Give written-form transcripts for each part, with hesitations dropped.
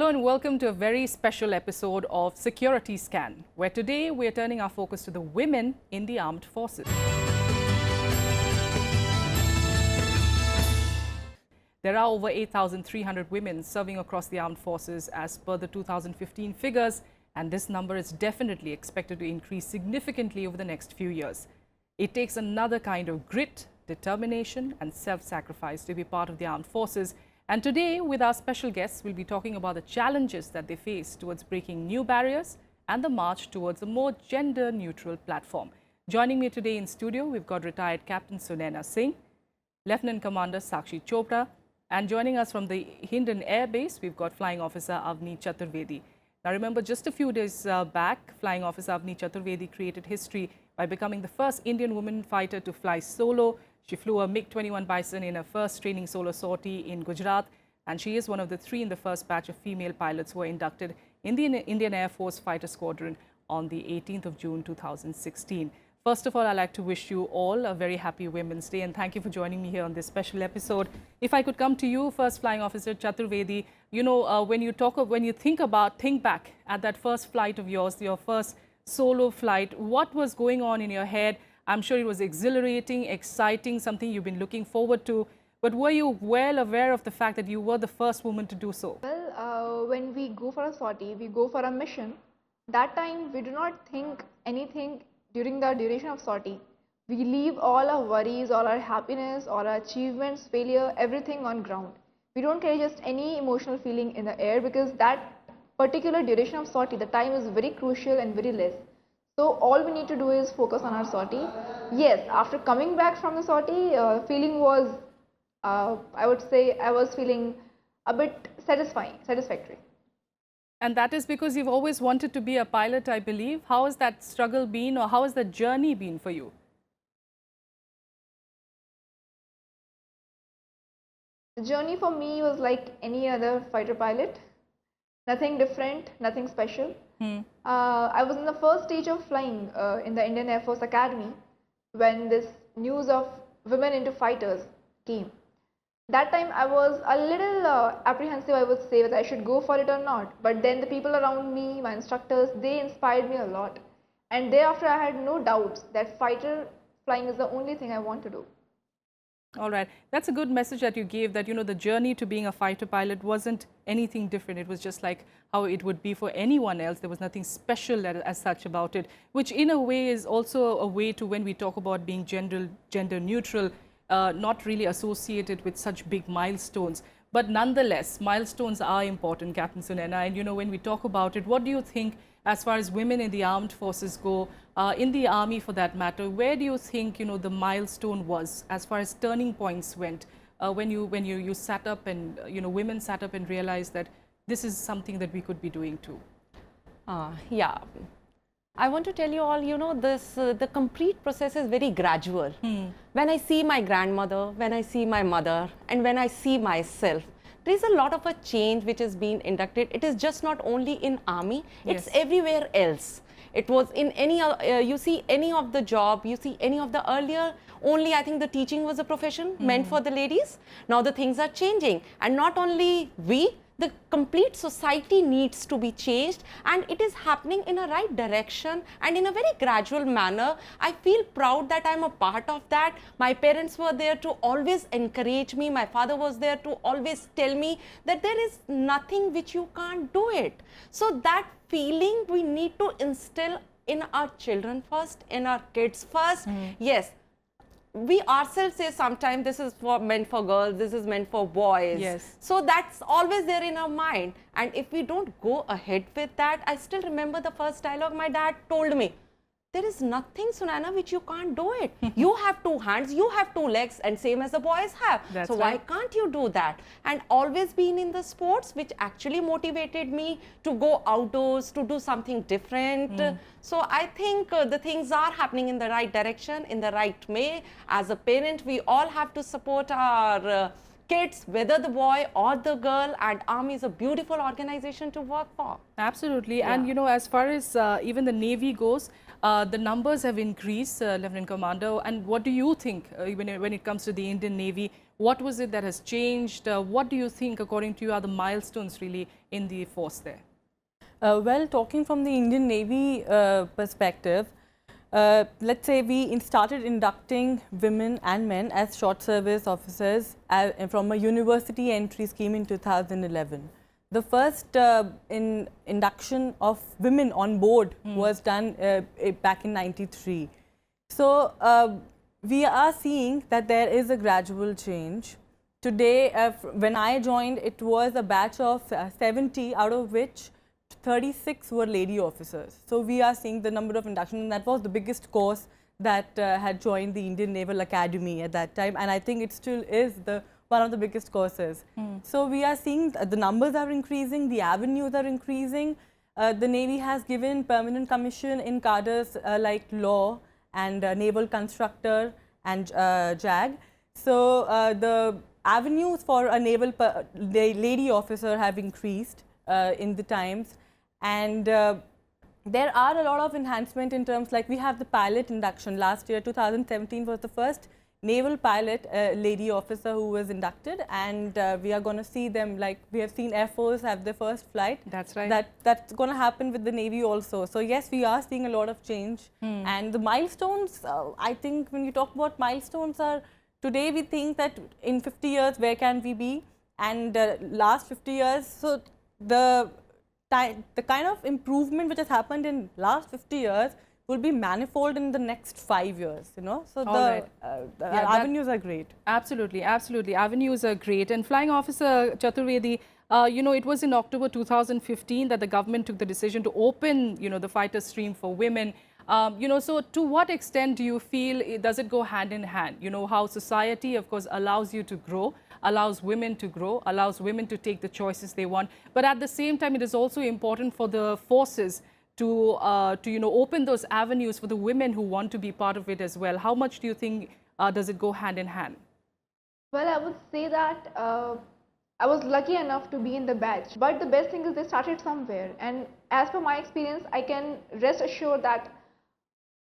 Hello and welcome to a very special episode of Security Scan, where today we are turning our focus to the women in the armed forces. There are over 8,300 women serving across the armed forces as per the 2015 figures, and this number is definitely expected to increase significantly over the next few years. It takes another kind of grit, determination and self-sacrifice to be part of the armed forces. And today, with our special guests, we'll be talking about the challenges that they face towards breaking new barriers and the march towards a more gender-neutral platform. Joining me today in studio, we've got retired Captain Sunaina Singh, Lieutenant Commander Sakshi Chopra, and joining us from the Hindon Air Base, we've got Flying Officer Avani Chaturvedi. Now remember, just a few days back, Flying Officer Avani Chaturvedi created history by becoming the first Indian woman fighter to fly solo. She flew a MiG-21 Bison in her first training solo sortie in Gujarat, and she is one of the 3 in the first batch of female pilots who were inducted in the Indian Air Force Fighter Squadron on the 18th of June 2016. First of all, I'd like to wish you all a very happy Women's Day, and thank you for joining me here on this special episode. If I could come to you first, Flying Officer Chaturvedi, you know, when you think back at that first flight of yours, your first solo flight, what was going on in your head? I'm sure it was exhilarating, exciting, something you've been looking forward to. But were you well aware of the fact that you were the first woman to do so? Well, when we go for a sortie, we go for a mission. That time, we do not think anything during the duration of sortie. We leave all our worries, all our happiness, all our achievements, failure, everything on ground. We don't carry just any emotional feeling in the air because that particular duration of sortie, the time is very crucial and very less. So all we need to do is focus on our sortie. Yes, after coming back from the sortie, feeling was, I would say, I was feeling a bit satisfactory. And that is because you've always wanted to be a pilot, I believe. How has that struggle been, or how has that journey been for you? The journey for me was like any other fighter pilot. Nothing different, nothing special. I was in the first stage of flying in the Indian Air Force Academy when this news of women into fighters came. That time I was a little apprehensive, I would say, whether I should go for it or not. But then the people around me, my instructors, they inspired me a lot. And thereafter I had no doubts that fighter flying is the only thing I want to do. All right. That's a good message that you gave, that, you know, the journey to being a fighter pilot wasn't anything different. It was just like how it would be for anyone else. There was nothing special as such about it, which in a way is also a way to, when we talk about being gender neutral, not really associated with such big milestones. But nonetheless, milestones are important, Captain Sunaina. And, you know, when we talk about it, what do you think as far as women in the armed forces go, in the army for that matter? Where do you think, you know, the milestone was as far as turning points went, when you sat up and, you know, women sat up and realized that this is something that we could be doing too? Yeah. I want to tell you all, you know, the complete process is very gradual. When I see my grandmother, when I see my mother, and when I see myself, there is a lot of a change which is being inducted. It is just not only in army, it's everywhere else. It was in any, you see any of the job, you see any of the earlier, only I think the teaching was a profession meant for the ladies. Now the things are changing, and not only we, the complete society needs to be changed, and it is happening in a right direction and in a very gradual manner. I feel proud that I'm a part of that. My parents were there to always encourage me. My father was there to always tell me that there is nothing which you can't do it. So that feeling we need to instill in our children first, in our kids first. Yes. We ourselves say sometimes this is meant for girls, this is meant for boys. Yes. So that's always there in our mind. And if we don't go ahead with that, I still remember the first dialogue my dad told me. There is nothing, Sunaina, which you can't do it. You have 2 hands, you have 2 legs, and same as the boys have. That's so why can't you do that? And always been in the sports, which actually motivated me to go outdoors, to do something different. So I think the things are happening in the right direction, in the right way. As a parent, we all have to support our kids, whether the boy or the girl, and Army is a beautiful organization to work for. Absolutely. And, you know, as far as even the Navy goes, The numbers have increased, Lieutenant Commander. And what do you think when it comes to the Indian Navy? What was it that has changed? What do you think, according to you, are the milestones really in the force there? Well, talking from the Indian Navy perspective, let's say we started inducting women and men as short service officers from a university entry scheme in 2011. The first induction of women on board was done back in '93. So we are seeing that there is a gradual change. Today, when I joined, it was a batch of 70, out of which 36 were lady officers. So we are seeing the number of inductions, and that was the biggest course that had joined the Indian Naval Academy at that time, and I think it still is one of the biggest courses. So we are seeing the numbers are increasing, the avenues are increasing. The Navy has given permanent commission in cadres like law and naval constructor and JAG. So the avenues for a naval lady officer have increased in the times, and there are a lot of enhancement in terms like we have the pilot induction. Last year, 2017 was the first naval pilot lady officer who was inducted, and we are going to see them, like we have seen Air Force have their first flight. That's right. That's going to happen with the Navy also. So yes, we are seeing a lot of change, and the milestones, I think when you talk about milestones, are today we think that in 50 years where can we be, and last 50 years, so the kind of improvement which has happened in last 50 years will be manifold in the next 5 years, you know. So the avenues are great. Absolutely, absolutely. Avenues are great. And Flying Officer Chaturvedi, you know, it was in October 2015 that the government took the decision to open, you know, the fighter stream for women. You know, so to what extent do you feel, does it go hand in hand? You know, how society, of course, allows you to grow, allows women to grow, allows women to take the choices they want. But at the same time, it is also important for the forces to you know, open those avenues for the women who want to be part of it as well. How much do you think does it go hand in hand? Well, I would say that I was lucky enough to be in the batch, but the best thing is they started somewhere, and as per my experience, I can rest assured that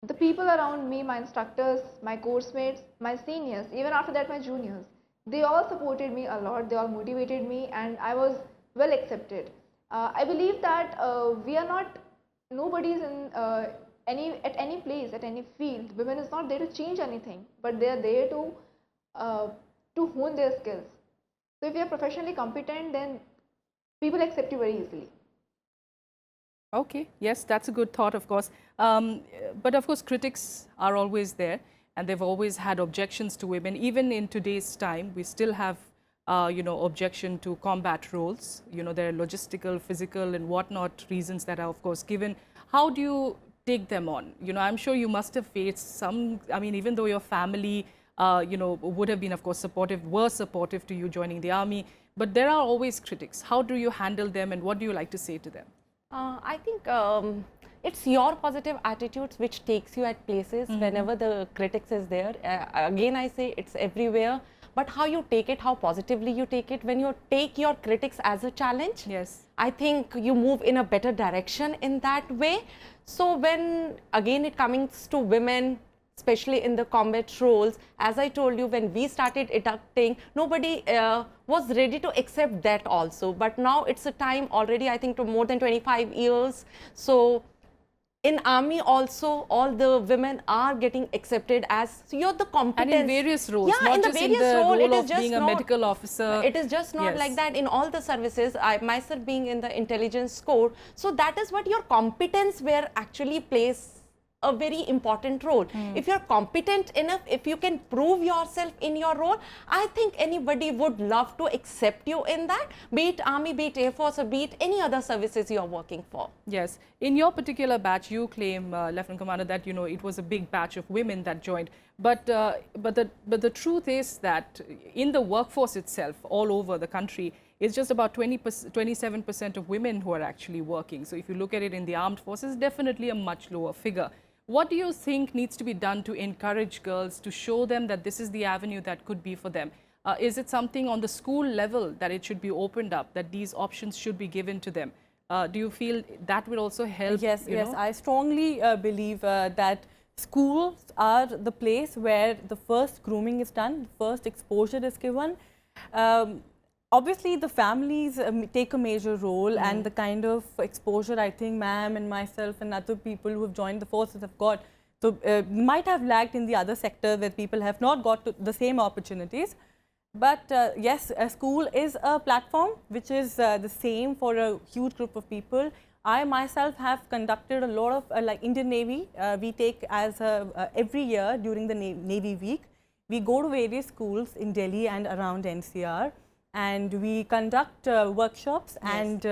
the people around me, my instructors, my course mates, my seniors, even after that my juniors, they all supported me a lot, they all motivated me, and I was well accepted. I believe that we are not, nobody is in at any place, at any field. Women is not there to change anything, but they are there to hone their skills. So if you are professionally competent, then people accept you very easily. Okay, yes, that's a good thought, of course. But of course, critics are always there, and they've always had objections to women. Even in today's time, we still have, you know, objection to combat roles. You know, there are logistical, physical, and whatnot reasons that are, of course, given. How do you take them on? You know, I'm sure you must have faced some, I mean, even though your family, you know, would have been, of course, were supportive to you joining the army, but there are always critics. How do you handle them, and what do you like to say to them? I think it's your positive attitudes which takes you at places whenever the critics is there. Again, I say it's everywhere, but how you take it, how positively you take it, when you take your critics as a challenge, Yes. I think you move in a better direction in that way. So when again it comes to women, especially in the combat roles, as I told you, when we started inducting, nobody was ready to accept that also. But now it's a time already, I think, to more than 25 years. So in army also, all the women are getting accepted as, so you're the competence. And in various roles, yeah, not in the just in various the role, role of being a medical officer. It is just not Yes. like that in all the services. I myself being in the intelligence corps, so that is what your competence where actually plays a very important role. If you're competent enough, if you can prove yourself in your role, I think anybody would love to accept you in that, be it army, be it air force, or be it any other services you're working for. Yes. In your particular batch, you claim, Lieutenant Commander, that, you know, it was a big batch of women that joined. But the truth is that in the workforce itself, all over the country, it's just about 27% of women who are actually working. So if you look at it in the armed forces, definitely a much lower figure. What do you think needs to be done to encourage girls, to show them that this is the avenue that could be for them? Is it something on the school level that it should be opened up, that these options should be given to them? Do you feel that will also help? Yes, you yes. know? I strongly believe that schools are the place where the first grooming is done, first exposure is given. Um, Obviously, the families take a major role, and the kind of exposure I think ma'am and myself and other people who have joined the forces have got. So, might have lagged in the other sector where people have not got to the same opportunities. But yes, a school is a platform which is the same for a huge group of people. I myself have conducted a lot of like Indian Navy. We take as every year during the Navy week, we go to various schools in Delhi and around NCR, and we conduct workshops and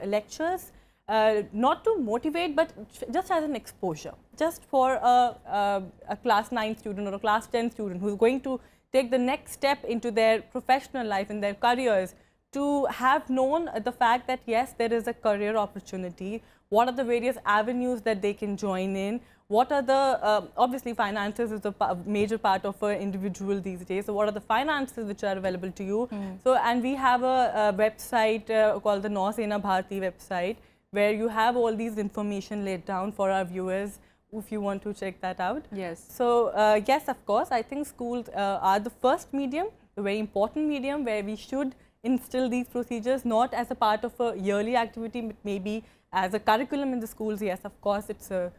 lectures, not to motivate, but just as an exposure, just for a class 9 student or a class 10 student who is going to take the next step into their professional life, in their careers, to have known the fact that yes, there is a career opportunity, what are the various avenues that they can join in, what are the, obviously finances is a major part of an individual these days, so what are the finances which are available to you. So, and we have a website called the Nausena Bharati website, where you have all these information laid down for our viewers if you want to check that out. Yes. So, yes, of course, I think schools are the first medium, a very important medium where we should instill these procedures, not as a part of a yearly activity, but maybe as a curriculum in the schools. Yes, of course, it's a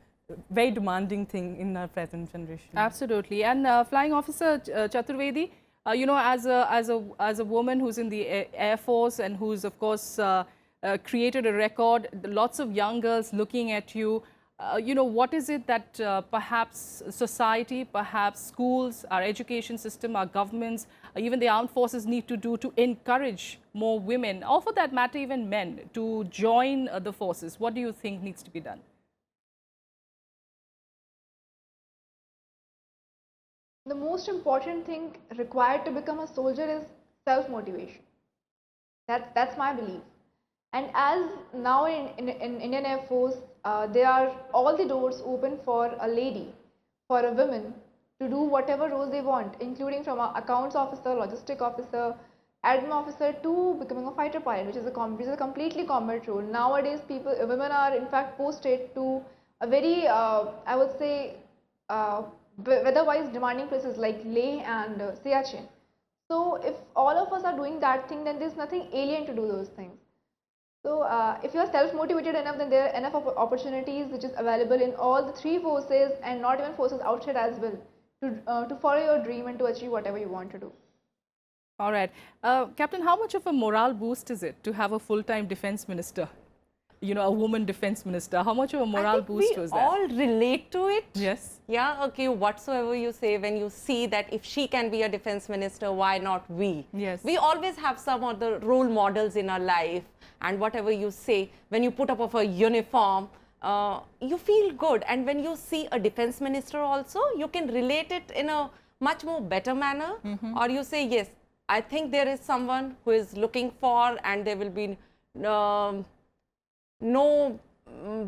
very demanding thing in our present generation. Absolutely. And Flying Officer Chaturvedi, you know, as a woman who's in the Air Force and who's, of course, created a record, lots of young girls looking at you. You know, what is it that perhaps society, perhaps schools, our education system, our governments, even the armed forces need to do to encourage more women, or for that matter, even men, to join the forces? What do you think needs to be done? The most important thing required to become a soldier is self-motivation. That's my belief. And as now in Indian Air Force, there are all the doors open for a lady, for a woman to do whatever roles they want, including from accounts officer, logistic officer, admin officer to becoming a fighter pilot, which is a completely combat role. Nowadays, women are in fact posted to a very, I would say, weather-wise demanding places like Leh and Siachen. So if all of us are doing that thing, then there's nothing alien to do those things. So if you are self-motivated enough, then there are enough opportunities which is available in all the three forces and not even forces outside as well to follow your dream and to achieve whatever you want to do. All right. Captain, how much of a morale boost is it to have a full-time defense minister? You know, a woman defense minister. How much of a morale boost was that? We all relate to it. Yes. Yeah, okay, whatsoever you say, when you see that if she can be a defense minister, why not we? Yes. We always have some other role models in our life, and whatever you say, when you put up of a uniform, you feel good. And when you see a defense minister also, you can relate it in a much more better manner. Or you say, yes, I think there is someone who is looking for, and there will be no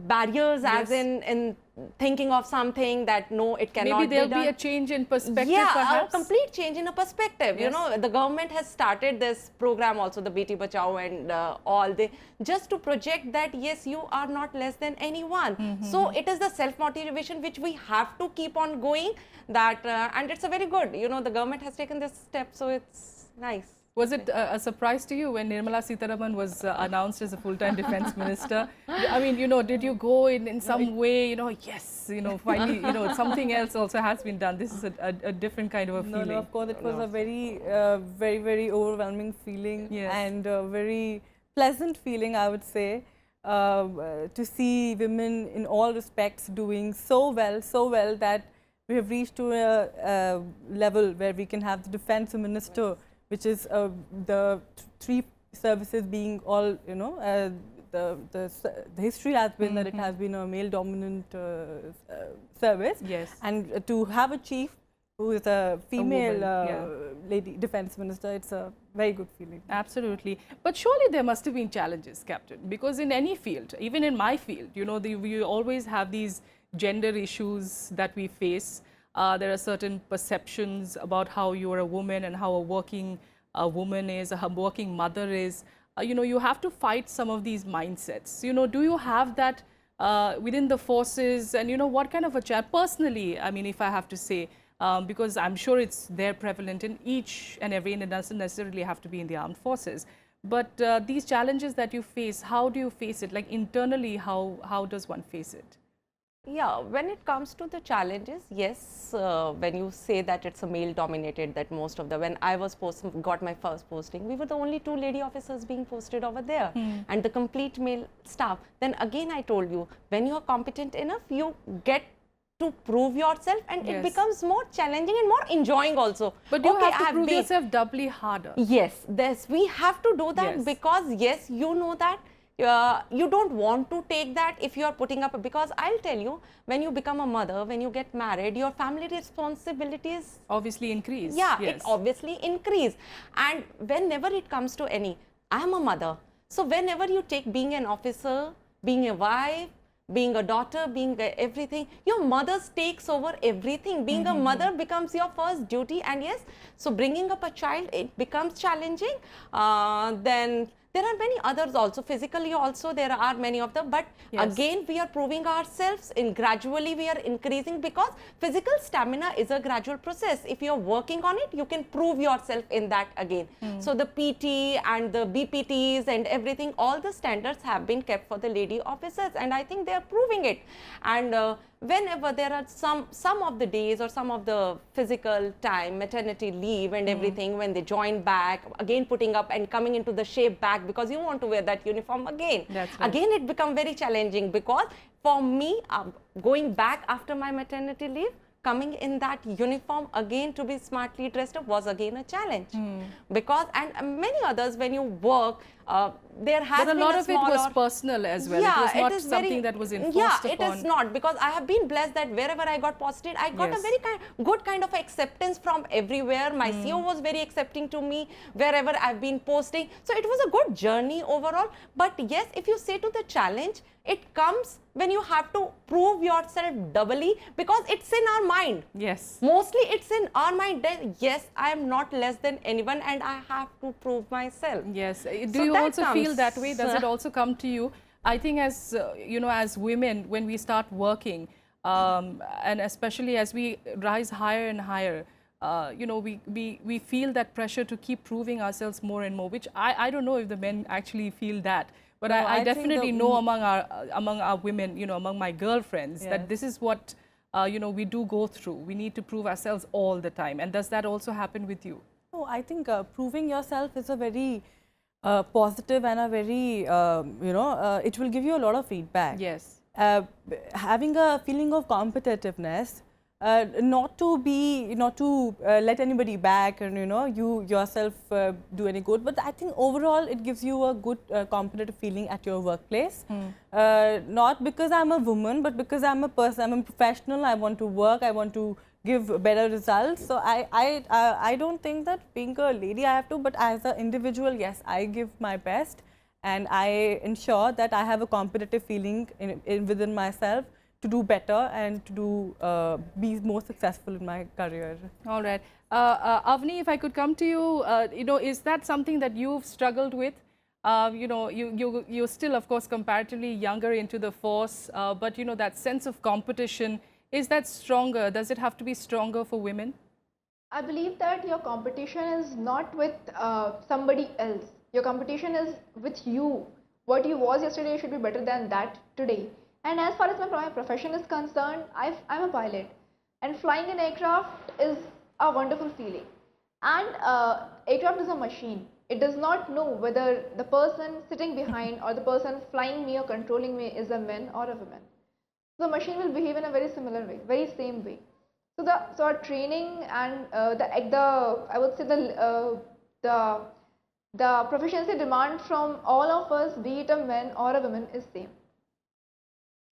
barriers, as in thinking of something that no, it cannot be done. Maybe there'll be a change in perspective, yeah, perhaps? a complete change in a perspective. Yes. You know, the government has started this program also, the Beti Bachao and all, just to project that yes, you are not less than anyone. So it is the self-motivation which we have to keep on going, that and it's a very good, you know, the government has taken this step, so it's nice. Was it a surprise to you when Nirmala Sitharaman was announced as a full-time defense minister? I mean, you know, did you go in some way, you know, yes, you know, finally, you know, something else also has been done. This is a different kind of a feeling. No, of course, it was a very, very overwhelming feeling, Yes. and a very pleasant feeling, I would say, to see women in all respects doing so well that we have reached to a level where we can have the defense minister, which is the three services being all, you know, the history has been that it has been a male dominant service. Yes. And to have a chief who is a female woman, lady defense minister, it's a very good feeling. Absolutely. But surely there must have been challenges, Captain, because in any field, even in my field, you know, we always have these gender issues that we face. There are certain perceptions about how you are a woman and how a working woman is, a working mother is. you have to fight some of these mindsets. Do you have that within the forces? And, what kind of a challenge, personally, I mean, if I have to say, because I'm sure it's there prevalent in each and every, and it doesn't necessarily have to be in the armed forces. But these challenges that you face, how do you face it? Like internally, how does one face it? Yeah, when it comes to the challenges, yes, when you say that it's a male dominated, that most of the, when I was got my first posting, we were the only 2 lady officers being posted over there and the complete male staff. Then again, I told you, when you are competent enough, you get to prove yourself, and it becomes more challenging and more enjoying also. But you have to prove yourself doubly harder. Yes, we have to do that because yes, you know that you don't want to take that if you are putting up, because I'll tell you, when you become a mother, when you get married, your family responsibilities obviously increase. Yeah, it obviously increase. And whenever it comes to any, I'm a mother. So whenever you take being an officer, being a wife, being a daughter, being everything, your mother takes over everything. Being a mother becomes your first duty, and yes, so bringing up a child, it becomes challenging. Then there are many others also, physically also there are many of them, but again we are proving ourselves, in gradually we are increasing, because physical stamina is a gradual process. If you are working on it, you can prove yourself in that again. So the PT and the BPTs and everything, all the standards have been kept for the lady officers, and I think they are proving it. And whenever there are some of the days or some of the physical time, maternity leave and everything, when they join back, again putting up and coming into the shape back, because you want to wear that uniform again. That's right. Again, it becomes very challenging, because for me, going back after my maternity leave, coming in that uniform again to be smartly dressed up was again a challenge. Because, and many others, when you work, there has been a lot of it was or, personal as well. Yeah, it was not something that was enforced upon. Yeah, it is not, because I have been blessed that wherever I got posted, I got a very good kind of acceptance from everywhere. My CEO was very accepting to me wherever I've been posting. So it was a good journey overall. But yes, if you say to the challenge, it comes when you have to prove yourself doubly, because it's in our mind. Yes. Mostly it's in our mind that yes, I am not less than anyone and I have to prove myself. Yes. Do you also feel that way? Does it also come to you? I think as, as women, when we start working, and especially as we rise higher and higher, we feel that pressure to keep proving ourselves more and more, which I don't know if the men actually feel that. But no, I definitely know among our women, among my girlfriends, that this is what, we do go through. We need to prove ourselves all the time. And does that also happen with you? No, I think proving yourself is a very positive and a very, it will give you a lot of feedback. Yes. Having a feeling of competitiveness, not to let anybody back and you yourself do any good, but I think overall it gives you a good competitive feeling at your workplace. Not because I'm a woman, but because I'm a person, I'm a professional, I want to work, I want to give better results. So I don't think that being a lady I have to, but as an individual, yes, I give my best and I ensure that I have a competitive feeling within myself to do better and to do be more successful in my career. All right. Avani, if I could come to you, is that something that you've struggled with? You're still, of course, comparatively younger into the force, but that sense of competition, is that stronger? Does it have to be stronger for women? I believe that your competition is not with somebody else. Your competition is with you. What you was yesterday should be better than that today. And as far as my profession is concerned, I'm a pilot, and flying an aircraft is a wonderful feeling. And aircraft is a machine. It does not know whether the person sitting behind or the person flying me or controlling me is a man or a woman. The machine will behave in a very similar way, very same way. So our training and I would say the proficiency demand from all of us, be it a man or a woman, is same.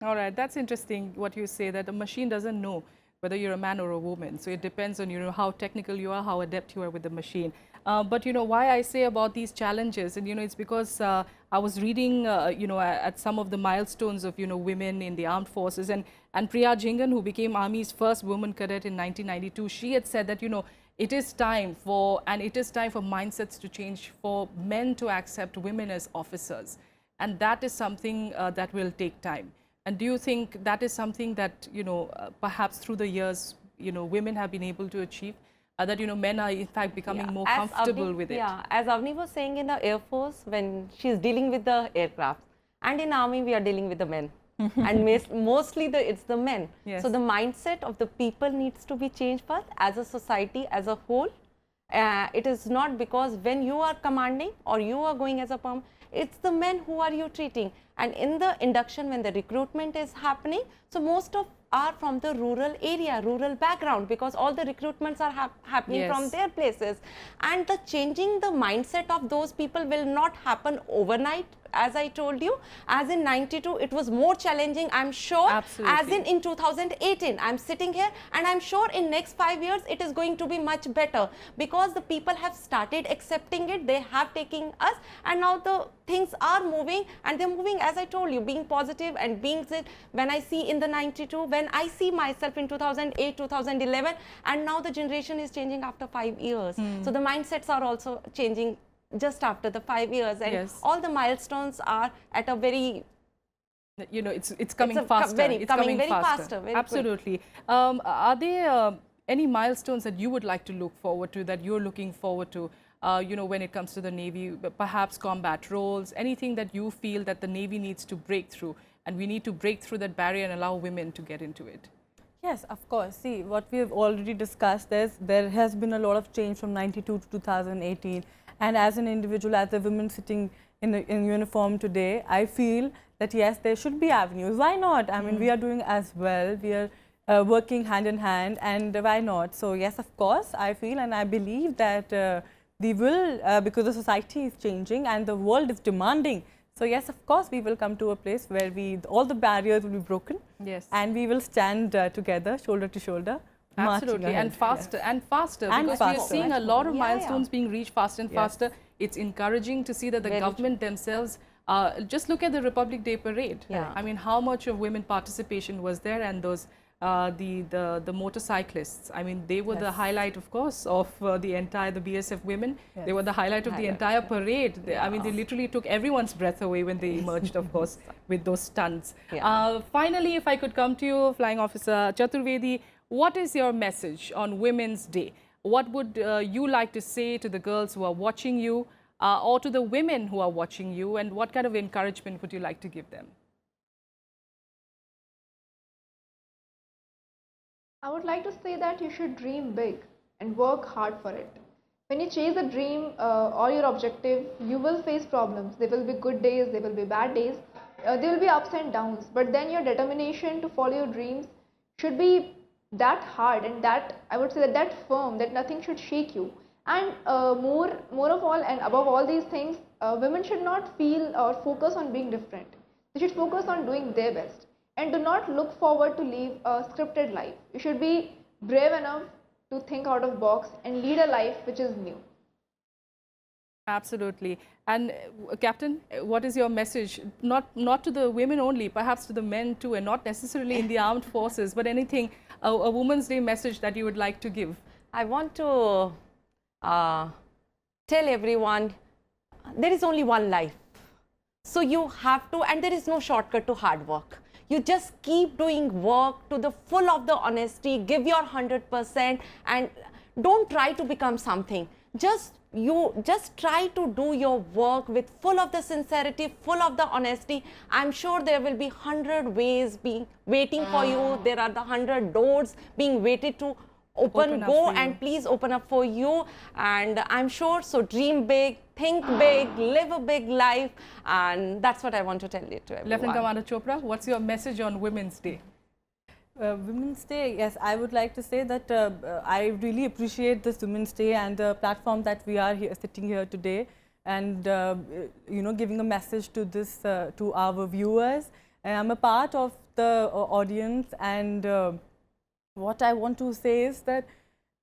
All right, that's interesting what you say, that the machine doesn't know whether you're a man or a woman. So it depends on, how technical you are, how adept you are with the machine. But, why I say about these challenges, and, it's because I was reading, at some of the milestones of, women in the armed forces, and Priya Jingan, who became Army's first woman cadet in 1992, she had said that, it is time for mindsets to change, for men to accept women as officers. And that is something that will take time. And do you think that is something that, perhaps through the years, women have been able to achieve? That, men are in fact becoming more comfortable with it. Yeah, as Avani was saying, in the Air Force, when she's dealing with the aircraft, and in Army, we are dealing with the men. And mostly it's the men. Yes. So the mindset of the people needs to be changed first as a society, as a whole. It is not because when you are commanding or you are going as a perm, it's the men who are you treating. And in the induction, when the recruitment is happening, so most of are from the rural area, rural background, because all the recruitments are happening Yes. from their places. And the changing the mindset of those people will not happen overnight. As I told you, as in 92, it was more challenging, I'm sure. Absolutely. As in 2018, I'm sitting here and I'm sure in next 5 years, it is going to be much better, because the people have started accepting it, they have taken us, and now the things are moving, and they're moving, as I told you, being positive and being, when I see in the 92, when I see myself in 2008, 2011, and now the generation is changing after 5 years. So the mindsets are also changing just after the 5 years, and Yes. all the milestones are at a very, it's coming faster. It's coming coming very faster, very quick. Absolutely. Are there any milestones that you would like to look forward to, that you're looking forward to, when it comes to the Navy, perhaps combat roles, anything that you feel that the Navy needs to break through, and we need to break through that barrier and allow women to get into it? Yes, of course. See, what we have already discussed is there has been a lot of change from 92 to 2018. And as an individual, as a woman sitting in uniform today, I feel that yes, there should be avenues. Why not? I mean, we are doing as well. We are working hand in hand, and why not? So yes, of course, I feel and I believe that we will, because the society is changing and the world is demanding. So yes, of course, we will come to a place where all the barriers will be broken. Yes. And we will stand together, shoulder to shoulder. Absolutely, and faster, yes. and faster, And because we are faster. seeing a lot of Yeah, milestones being reached faster and Yes. faster. It's encouraging to see that the Very government themselves, just look at the Republic Day parade. Yeah. I mean, how much of women participation was there, and those the motorcyclists. I mean, they were the Yes. highlight, of course, of the BSF women. They Yes. were the highlight of the Highlight, entire parade. I mean, they Yeah. literally took everyone's breath away when they emerged, of course, with those stunts. Yeah. Finally, if I could come to you, Flying Officer Chaturvedi, what is your message on Women's Day? What would you like to say to the girls who are watching you, or to the women who are watching you, and what kind of encouragement would you like to give them? I would like to say that you should dream big and work hard for it. When you chase a dream or your objective, you will face problems. There will be good days, there will be bad days, there will be ups and downs. But then your determination to follow your dreams should be that hard and that, I would say, that firm, that nothing should shake you. And more of all and above all these things, women should not feel or focus on being different. They should focus on doing their best. And do not look forward to live a scripted life. You should be brave enough to think out of box and lead a life which is new. Absolutely. And Captain, what is your message? Not to the women only, perhaps to the men too, and not necessarily in the armed forces, but anything, a Women's Day message that you would like to give? I want to tell everyone, there is only one life. So you have to, and there is no shortcut to hard work. You just keep doing work to the full of the honesty, give your 100%, and don't try to become something. Just try to do your work with full of the sincerity, full of the honesty. I'm sure there will be 100 ways being waiting for you. There are the 100 doors being waited to open up go for you. and please open up for you. And I'm sure, so dream big, think big, live a big life, and that's what I want to tell you to everyone. Lieutenant Commander Chopra, what's your message on Women's Day? Women's Day, yes, I would like to say that I really appreciate this Women's Day and the platform that we are here, sitting here today, and giving a message to this to our viewers. I'm a part of the audience, and what I want to say is that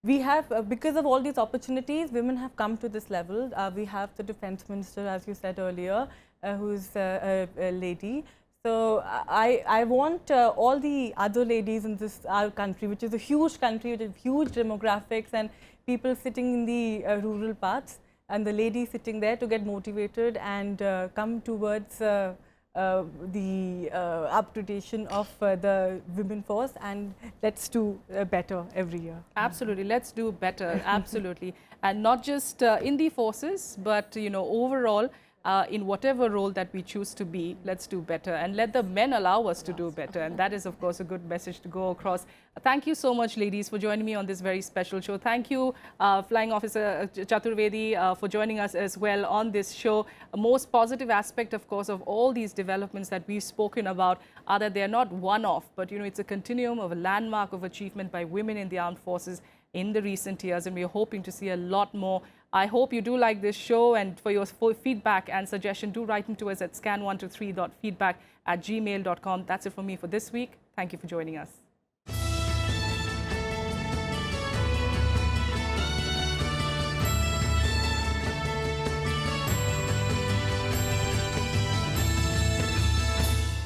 we have, because of all these opportunities, women have come to this level. We have the Defense Minister, as you said earlier, who is a lady. So I want all the other ladies in this our country, which is a huge country with huge demographics, and people sitting in the rural parts and the ladies sitting there to get motivated and come towards the upgradation of the women force, and let's do better every year. Absolutely, let's do better, absolutely. And not just in the forces, but overall, in whatever role that we choose to be, let's do better and let the men allow us to do better. And that is, of course, a good message to go across. Thank you so much, ladies, for joining me on this very special show. Thank you, Flying Officer Chaturvedi, for joining us as well on this show. A most positive aspect, of course, of all these developments that we've spoken about are that they're not one-off, but, it's a continuum of a landmark of achievement by women in the armed forces in the recent years, and we're hoping to see a lot more. I hope you do like this show, and for your full feedback and suggestion, do write into us at scan123.feedback@gmail.com. That's it from me for this week. Thank you for joining us.